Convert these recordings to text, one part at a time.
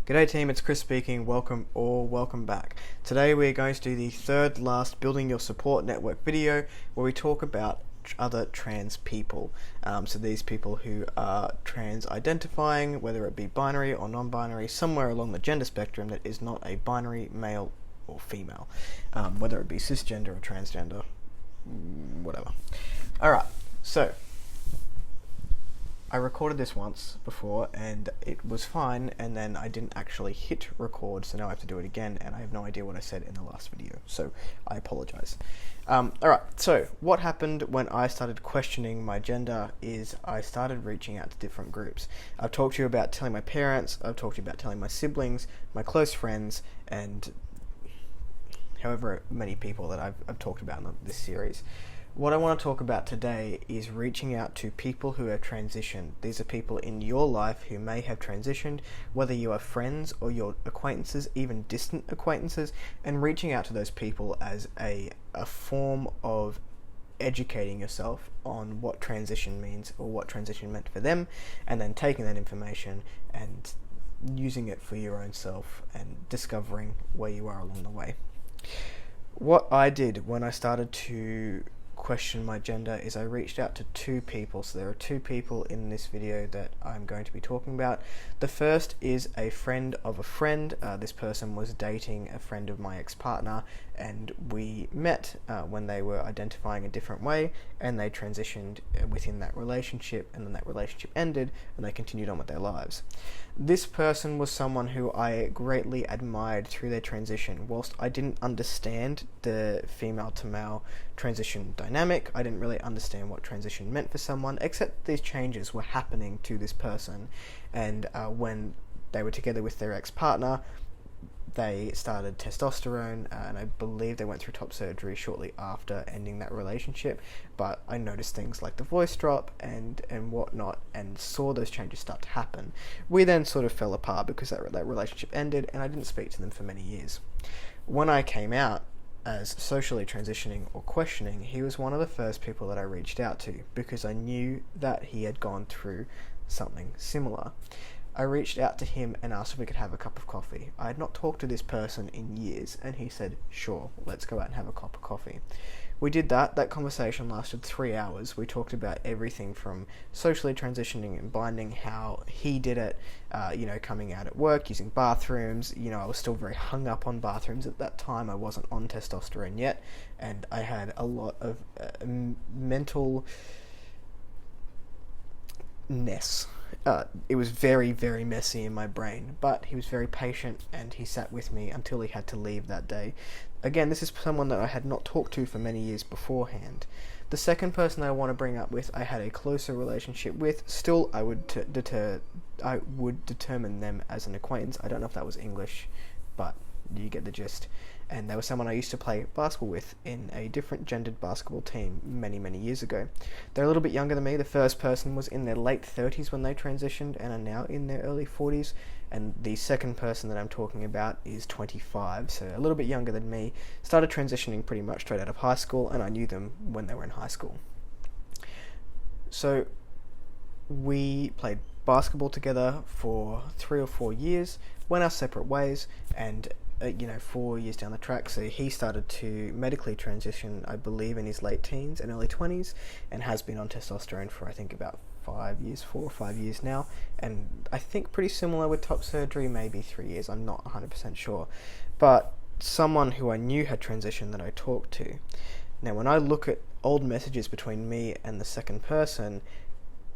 G'day team, it's Kris speaking. Welcome back. Today we're going to do the third last Building Your Support Network video where we talk about other trans people. So these people who are trans identifying, whether it be binary or non-binary, somewhere along the gender spectrum that is not a binary male or female, whether it be cisgender or transgender, whatever. Alright, so I recorded this once before and it was fine, and then I didn't actually hit record, so now I have to do it again, and I have no idea what I said in the last video, so I apologize. Alright, so what happened when I started questioning my gender is I started reaching out to different groups. I've talked to you about telling my parents, I've talked to you about telling my siblings, my close friends, and however many people that I've talked about in this series. What I want to talk about today is reaching out to people who have transitioned. These are people in your life who may have transitioned, whether you are friends or your acquaintances, even distant acquaintances, and reaching out to those people as a form of educating yourself on what transition means or what transition meant for them, and then taking that information and using it for your own self and discovering where you are along the way. What I did when I started to question my gender is I reached out to two people. So there are two people in this video that I'm going to be talking about. The first is a friend of a friend. This person was dating a friend of my ex-partner, and we met when they were identifying a different way, and they transitioned within that relationship, and then that relationship ended and they continued on with their lives. This person was someone who I greatly admired through their transition. Whilst I didn't understand the female to male transition dynamic, I didn't really understand what transition meant for someone, except these changes were happening to this person. And when they were together with their ex-partner, they started testosterone, and I believe they went through top surgery shortly after ending that relationship. But I noticed things like the voice drop and whatnot, and saw those changes start to happen. We then sort of fell apart because that relationship ended, and I didn't speak to them for many years. When I came out as socially transitioning or questioning, he was one of the first people that I reached out to because I knew that he had gone through something similar. I reached out to him and asked if we could have a cup of coffee. I had not talked to this person in years, and he said, sure, let's go out and have a cup of coffee. We did that. That conversation lasted 3 hours. We talked about everything from socially transitioning and binding, how he did it, coming out at work, using bathrooms. I was still very hung up on bathrooms at that time. I wasn't on testosterone yet, and I had a lot of mental ness. It was very, very messy in my brain, but he was very patient and he sat with me until he had to leave that day. Again, this is someone that I had not talked to for many years beforehand. The second person I want to bring up with, I had a closer relationship with. Still, I would determine them as an acquaintance. I don't know if that was English, but you get the gist. And they were someone I used to play basketball with in a different gendered basketball team many, many years ago. They're a little bit younger than me. The first person was in their late 30s when they transitioned and are now in their early 40s. And the second person that I'm talking about is 25, so a little bit younger than me. Started transitioning pretty much straight out of high school, and I knew them when they were in high school. So we played basketball together for 3 or 4 years, went our separate ways, and 4 years down the track, so he started to medically transition, I believe, in his late teens and early 20s, and has been on testosterone for I think about 4 or 5 years now, and I think pretty similar with top surgery, maybe 3 years, I'm not 100% sure, but someone who I knew had transitioned that I talked to. Now when I look at old messages between me and the second person,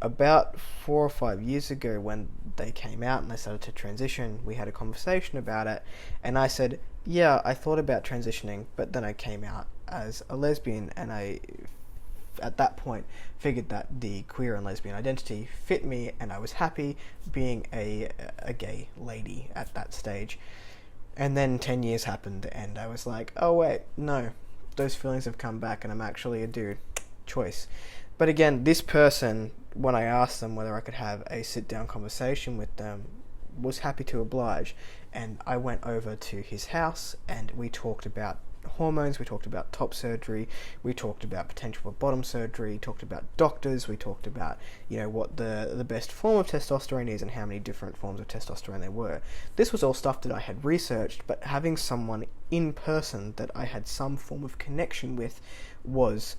about 4 or 5 years ago when they came out and they started to transition, we had a conversation about it, and I said, yeah, I thought about transitioning, but then I came out as a lesbian, and I, at that point, figured that the queer and lesbian identity fit me, and I was happy being a gay lady at that stage. And then 10 years happened, and I was like, oh wait, no, those feelings have come back, and I'm actually a dude. Choice. But again, this person, when I asked them whether I could have a sit-down conversation with them, was happy to oblige, and I went over to his house and we talked about hormones, we talked about top surgery, we talked about potential for bottom surgery, talked about doctors, we talked about, what the best form of testosterone is and how many different forms of testosterone there were. This was all stuff that I had researched, but having someone in person that I had some form of connection with was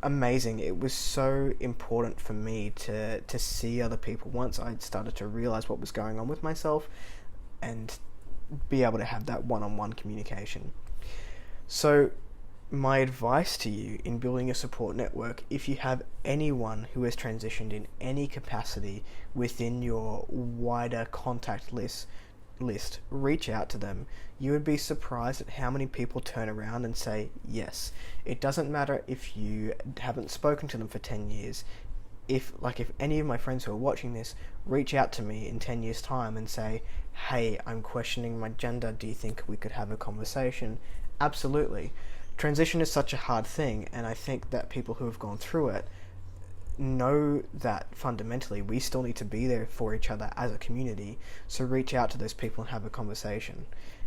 amazing. It was so important for me to see other people once I started to realize what was going on with myself and be able to have that one-on-one communication. So my advice to you in building a support network, if you have anyone who has transitioned in any capacity within your wider contact list, reach out to them. You would be surprised at how many people turn around and say yes. It doesn't matter if you haven't spoken to them for 10 years. If any of my friends who are watching this reach out to me in 10 years time and say, hey, I'm questioning my gender, do you think we could have a conversation? Absolutely. Transition is such a hard thing, and I think that people who have gone through it know that fundamentally we still need to be there for each other as a community. So reach out to those people and have a conversation.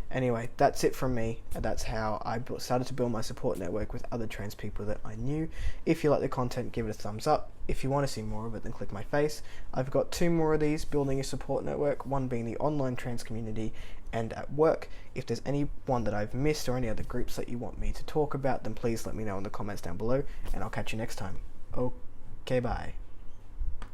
Anyway, that's it from me. That's how I started to build my support network with other trans people that I knew. If you like the content, give it a thumbs up. If you want to see more of it, then click my face. I've got 2 more of these, building a support network, one being the online trans community and at work. If there's any one that I've missed or any other groups that you want me to talk about, then please let me know in the comments down below, and I'll catch you next time. Okay, bye.